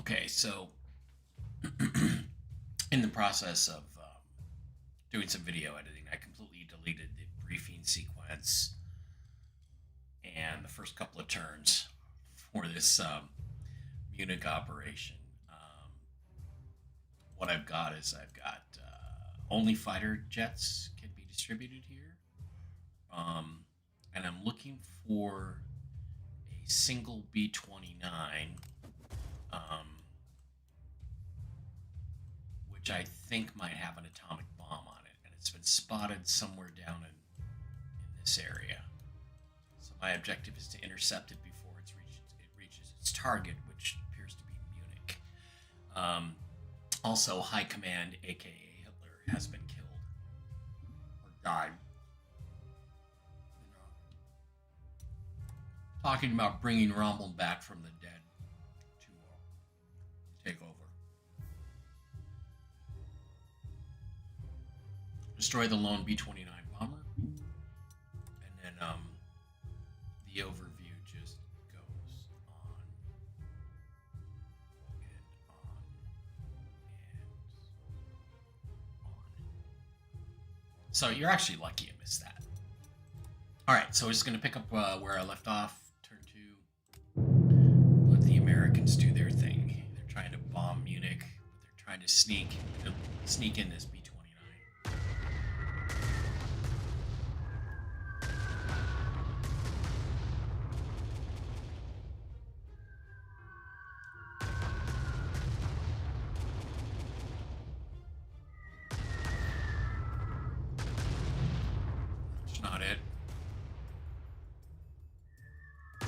Okay, so in the process of doing some video editing, I completely deleted the briefing sequence and the first couple of turns for this Munich operation. What I've got is I've got only fighter jets can be distributed here, um, and I'm looking for a single B-29, um, which I think might have an atomic bomb on it, and it's been spotted somewhere down in this area. So my objective is to intercept it before it reaches its target, which appears to be Munich. Also, High Command, aka Hitler, has been killed or died. Talking about bringing Rommel back from the dead to take over. Destroy the lone B-29 bomber, and then the overview just goes on and on and on. So you're actually lucky you missed that. All right, so we're just going to pick up where I left off. Turn two. Let the Americans do their thing. They're trying to bomb Munich, but they're trying to sneak in this B-29. That's not it.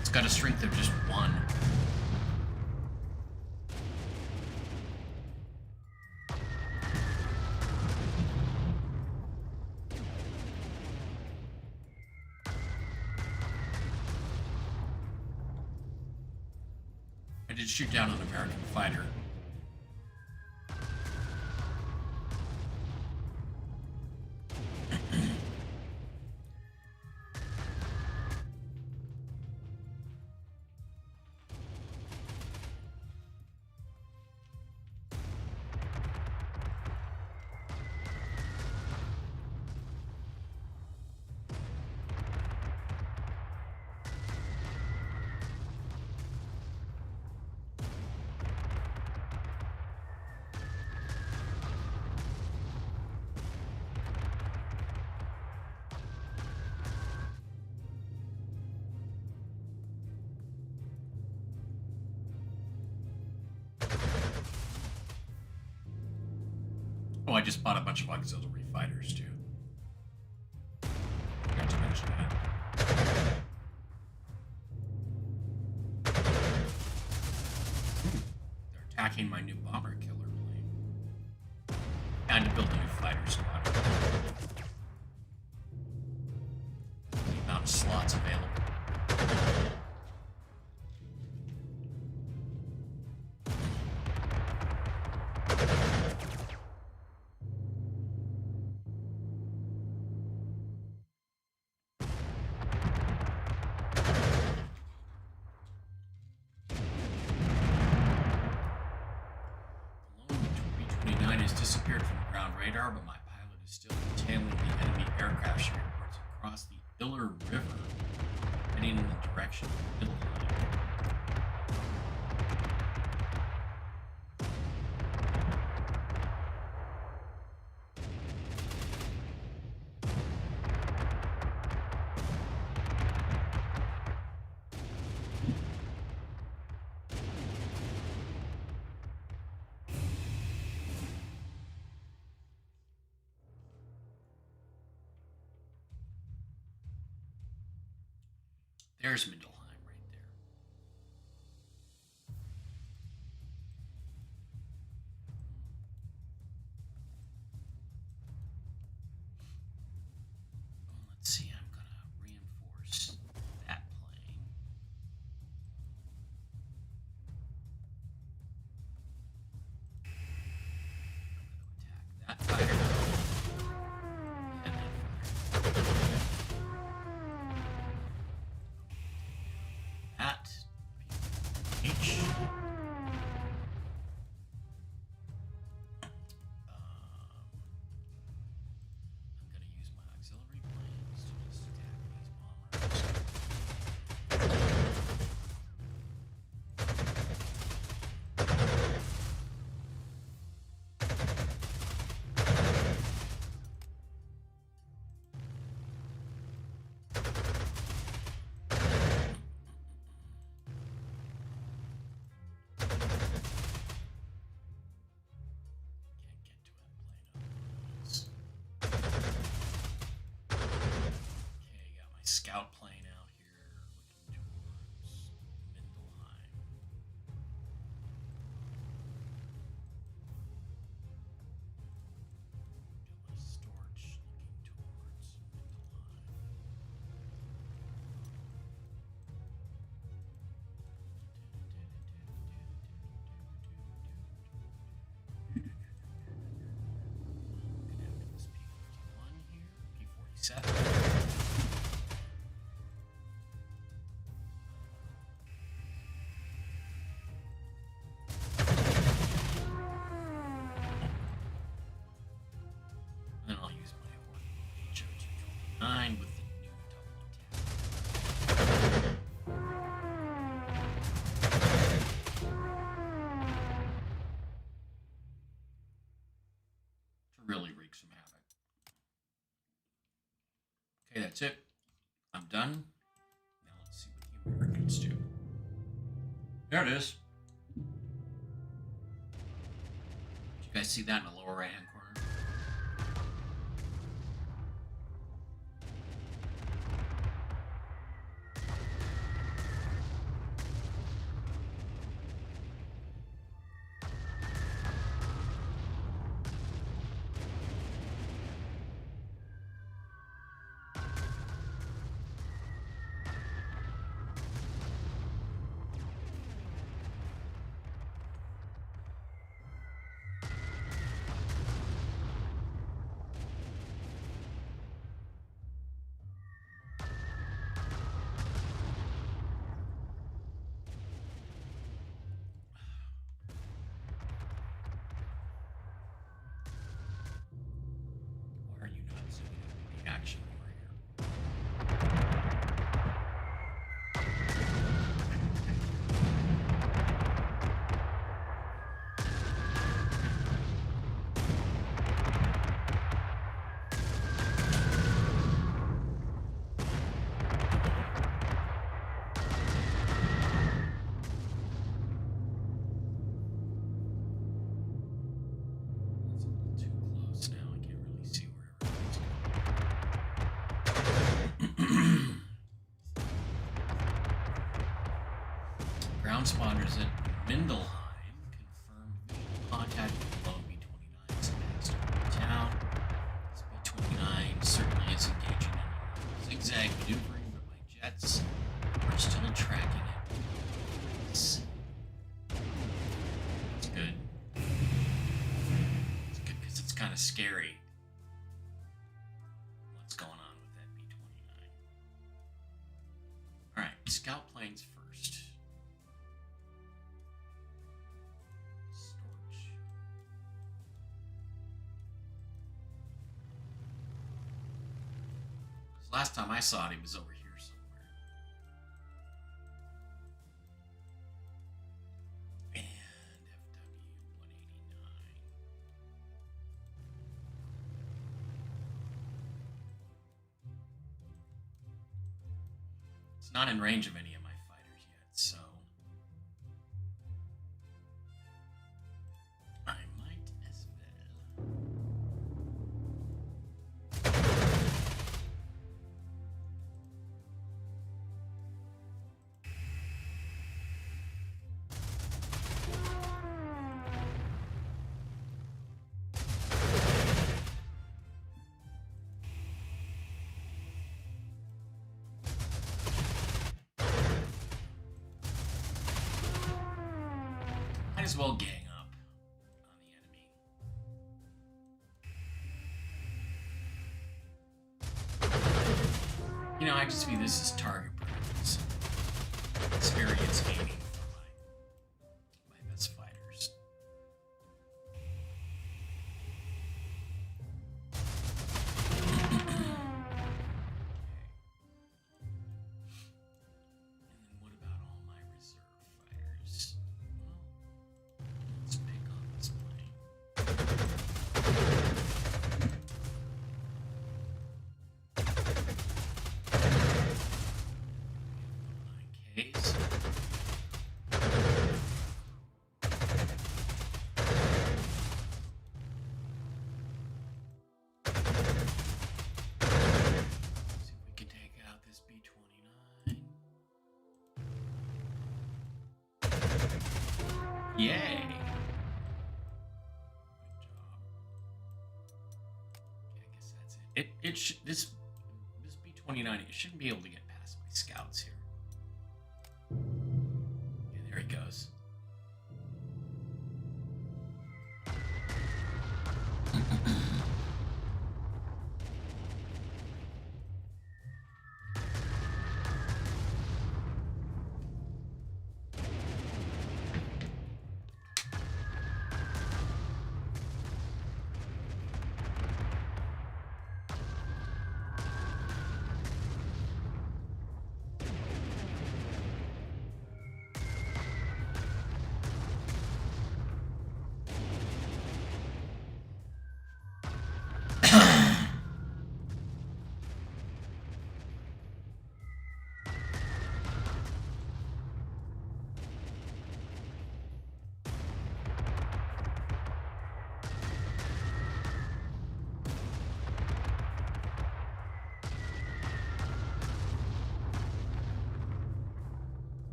It's got a strength of just one. I did shoot down an American fighter. Oh, I just bought a bunch of auxiliary fighters too. Forgot to mention that. They're attacking my new bomber killer plane. I had to build a new fighter squadron. The amount of slots available. Has disappeared from the ground radar, but my pilot is still tailing the enemy aircraft she reports across the Iller River, heading in the direction of Middleheim. There's Mindelheim right there. Well, let's see, I'm going to reinforce that plane. I'm going to attack that fighter. And that fighter. scout plane out here looking towards Mindelheim. Got my Storch looking towards Mindelheim. Gonna have this P-51 here, P-47. Then I'll use my HO-229 with the new double attack. To really wreak some havoc. Okay, that's it. I'm done. Now let's see what the Americans do. There it is. Did you guys see that in the lower right hand corner? Why are you not zooming into the action over here? That's a little too close now. I can't really see where everything's going. Ground spotters at Mindelheim confirmed visual contact with below B-29's master town. This B-29 certainly is engaging in zigzag maneuvering, but my jets are still tracking it. It's good. It's good because it's kind of scary. What's going on with that B-29? Alright, scout planes first. Storch. Because last time I saw it, he was over here somewhere. And FW-189. It's not in range of any of my fighters yet, so I might as well. Might as well gang up on the enemy. You know, I just view this as target practice. Experience gaining for my best fighters. And then what about all my reserve fighters? Well, let's pick on this plane. Nine Ks. Yay! Good job. Okay, I guess that's it. It should this B-29. It shouldn't be able to get past my scouts here. Yeah, there he goes.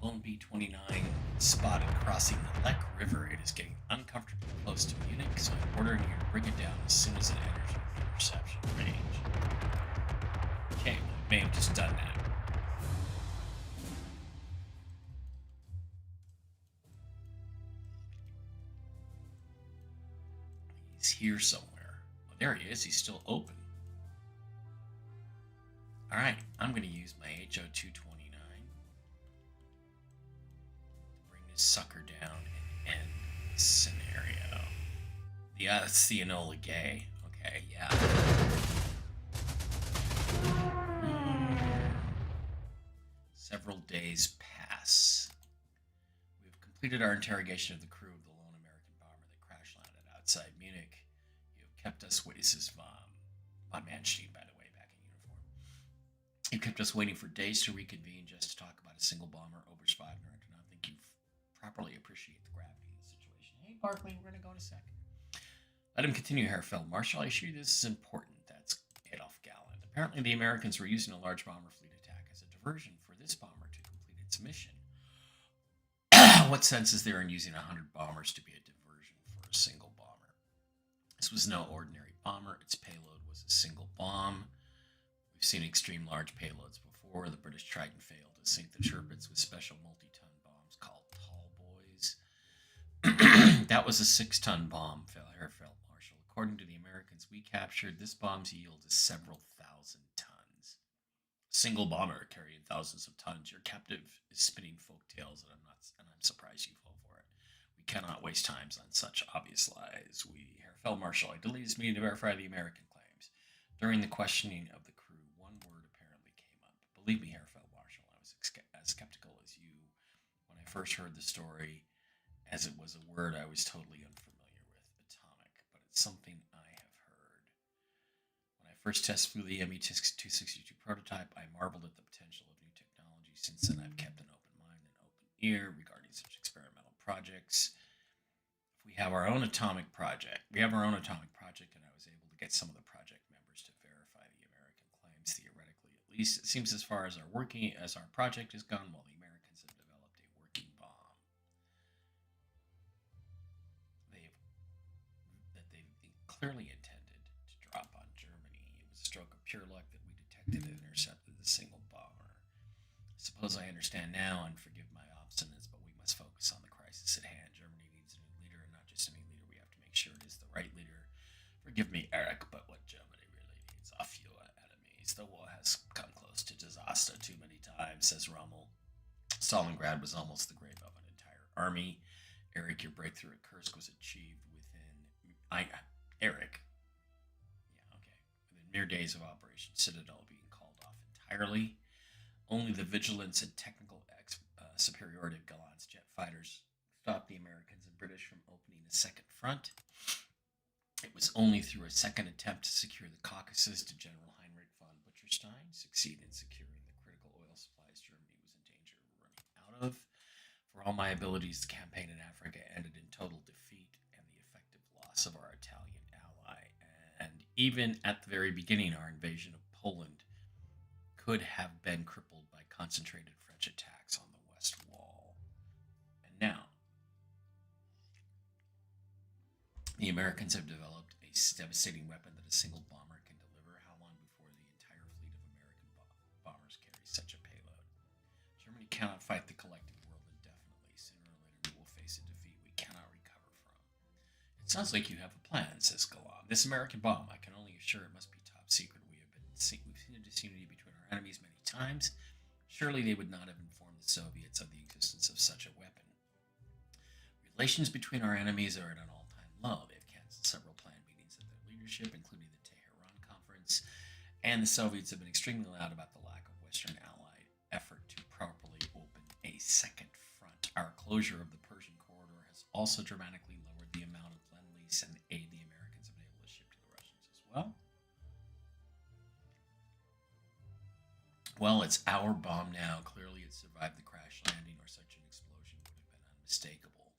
Lone B-29 spotted crossing the Lech River. It is getting uncomfortably close to Munich, so I'm ordering you to bring it down as soon as it enters your interception range. Okay, well, it may have just done that. He's here somewhere. Oh, there he is. He's still open. Alright, I'm going to use my HO-229 to bring this sucker down and end this scenario. Yeah, that's the Enola Gay. Okay, yeah. Several days pass. We have completed our interrogation of the crew of the lone American bomber that crash landed outside Munich. You have kept us waiting. This is von Manstein, by the way, back in uniform. You kept us waiting for days to reconvene just to talk about a single bomber, Oberspagner. I do not think you properly appreciate the gravity of the situation. Hey, Barkley, we're going to go in a sec. Let him continue, Herr Feldmarschall. I assure you this is important. That's Adolf Galland. Apparently, the Americans were using a large bomber fleet attack as a diversion for this bomber to complete its mission. What sense is there in using 100 bombers to be a diversion for a single bomber? This was no ordinary bomber. Its payload was a single bomb. We've seen extreme large payloads before. The British Triton failed to sink the Tirpitz with special multi-ton bombs called Tall Boys. That was a 6-ton bomb, Herr Feldmarschall. According to the Americans we captured, this bomb's yield is several thousand tons. A single bomber carrying thousands of tons. Your captive is spinning folk tales, and I'm surprised you fall for it. We cannot waste time on such obvious lies. Herr Feldmarschall, I deleted this meeting to verify the American claims. During the questioning of the crew, one word apparently came up. Believe me, Herr Feldmarschall, I was as skeptical as you when I first heard the story, as it was a word I was totally unfamiliar with, atomic, but it's something I have heard. When I first test flew the ME-262 prototype, I marveled at the potential of new technology. Since then, I've kept an open mind and open ear regarding such experimental projects. If we have our own atomic project, and I was able to get some of the project members to verify the American claims, theoretically at least. It seems as far as our project has gone, well, the Americans have developed a working bomb. They've clearly intended to drop on Germany. It was a stroke of pure luck that we detected and intercepted the single bomber. I suppose I understand now, and forgive my obstinance, but we must focus on the crisis at hand. Germany needs a new leader, and not just any leader. We have to make sure it is the right leader. Forgive me, Eric, but what Germany really needs are fewer enemies. The war has come close to disaster too many times, says Rommel. Stalingrad was almost the grave of an entire army. Eric, your breakthrough at Kursk was achieved within mere days of Operation Citadel being called off entirely. Only the vigilance and technical superiority of Gallant's jet fighters stopped the Americans and British from opening a second front. It was only through a second attempt to secure the Caucasus did General Heinrich von Butcherstein succeed in securing the critical oil supplies Germany was in danger of running out of. For all my abilities, the campaign in Africa ended in total defeat and the effective loss of our Even at the very beginning, our invasion of Poland could have been crippled by concentrated French attacks on the West Wall. And now, the Americans have developed a devastating weapon that a single bomber can deliver. How long before the entire fleet of American bombers carries such a payload? Germany cannot fight the collective world indefinitely. Sooner or later, we will face a defeat we cannot recover from. It sounds like you have a plan, says Galan. This American bomb, I can only assure it must be top secret. We've seen a disunity between our enemies many times. Surely they would not have informed the Soviets of the existence of such a weapon. Relations between our enemies are at an all-time low. They've canceled several planned meetings of their leadership, including the Tehran Conference, and the Soviets have been extremely loud about the lack of Western allied effort to properly open a second front. Our closure of the Persian corridor has also dramatically lowered the amount of lend-lease and aid the Americans have been able to ship to the Russians as well. Well, it's our bomb now. Clearly, it survived the crash landing, or such an explosion would have been unmistakable.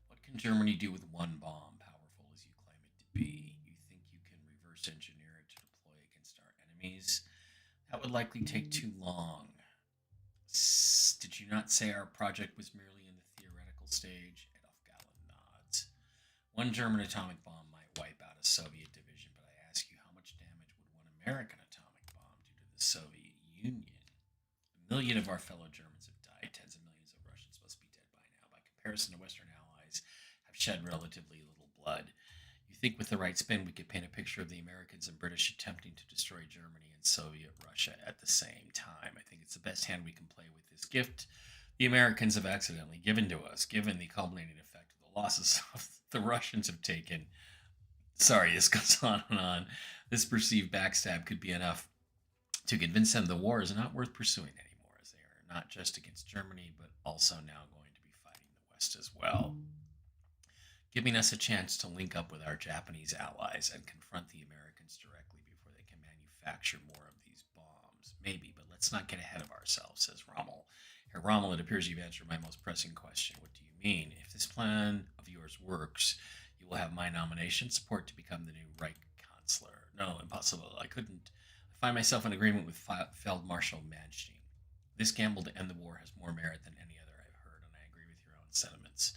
What can Germany do with one bomb, powerful as you claim it to be? You think you can reverse engineer it to deploy against our enemies? That would likely take too long. Did you not say our project was merely in the theoretical stage? Adolf Galland nods. One German atomic bomb might wipe out a Soviet division, but I ask you, how much damage would one American atomic bomb do to the Soviet Union? A million of our fellow Germans have died. Tens of millions of Russians must be dead by now. By comparison, the Western allies have shed relatively little blood. You think with the right spin, we could paint a picture of the Americans and British attempting to destroy Germany and Soviet Russia at the same time. I think it's the best hand we can play with this gift the Americans have accidentally given to us, given the culminating effect of the losses the Russians have taken. Sorry, this goes on and on. This perceived backstab could be enough to convince them the war is not worth pursuing anymore, as they are not just against Germany, but also now going to be fighting the West as well, giving us a chance to link up with our Japanese allies and confront the Americans directly before they can manufacture more of these bombs. Maybe, but let's not get ahead of ourselves, says Rommel. Herr Rommel, it appears you've answered my most pressing question. What do you mean? If this plan of yours works, you will have my nomination support to become the new Reich Chancellor. No, impossible. I couldn't. I find myself in agreement with Field Marshal Manstein. This gamble to end the war has more merit than any other I've heard, and I agree with your own sentiments.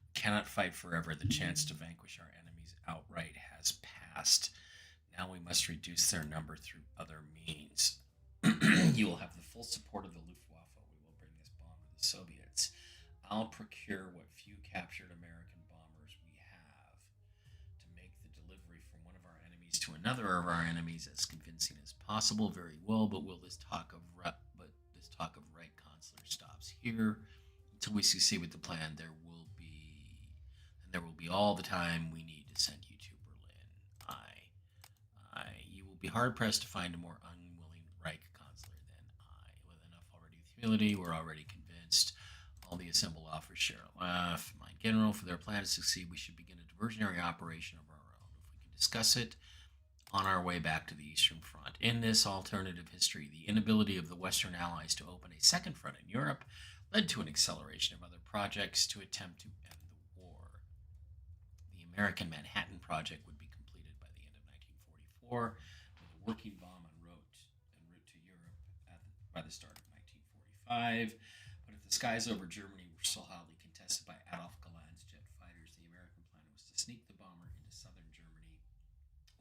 We cannot fight forever. The chance to vanquish our enemies outright has passed. Now we must reduce their number through other means. You will have the full support of the Luftwaffe. We will bring this bomb to the Soviets. I'll procure what few captured American bombers we have to make the delivery from one of our enemies to another of our enemies as convincing as possible. Very well, but this talk of Reich Chancellor stops here until we succeed with the plan. There will be all the time we need to send you to Berlin. You will be hard pressed to find a more unwilling Reich Chancellor than I. With enough already with humility, we're already convinced. All the assembled offers share a laugh. My general, for their plan to succeed, we should begin a diversionary operation of our own. If we can discuss it on our way back to the Eastern Front. In this alternative history, the inability of the Western Allies to open a second front in Europe led to an acceleration of other projects to attempt to end the war. The American Manhattan Project would be completed by the end of 1944, with a working bomb en route to Europe by the start of 1945. But if the skies over Germany were still hotly contested by Adolf Galand's jet fighters, the American plan was to sneak the bomber into southern Germany,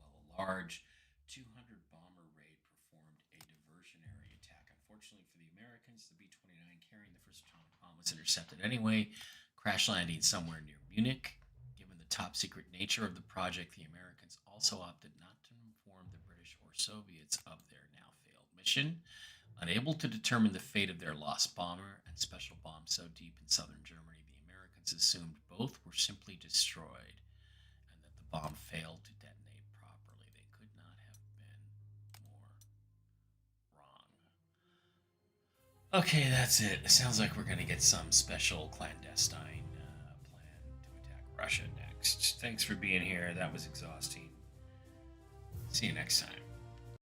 while a large 200 bomber raid performed a diversionary attack. Unfortunately for the Americans, the B-29 carrying the first atomic bomb was intercepted anyway, crash landing somewhere near Munich. Given the top secret nature of the project, the Americans also opted not to inform the British or Soviets of their now failed mission. Unable to determine the fate of their lost bomber and special bomb so deep in southern Germany, the Americans assumed both were simply destroyed and that the bomb failed to detonate properly. They could not have been more wrong. Okay, that's it. It sounds like we're going to get some special clandestine plan to attack Russia next. Thanks for being here. That was exhausting. See you next time.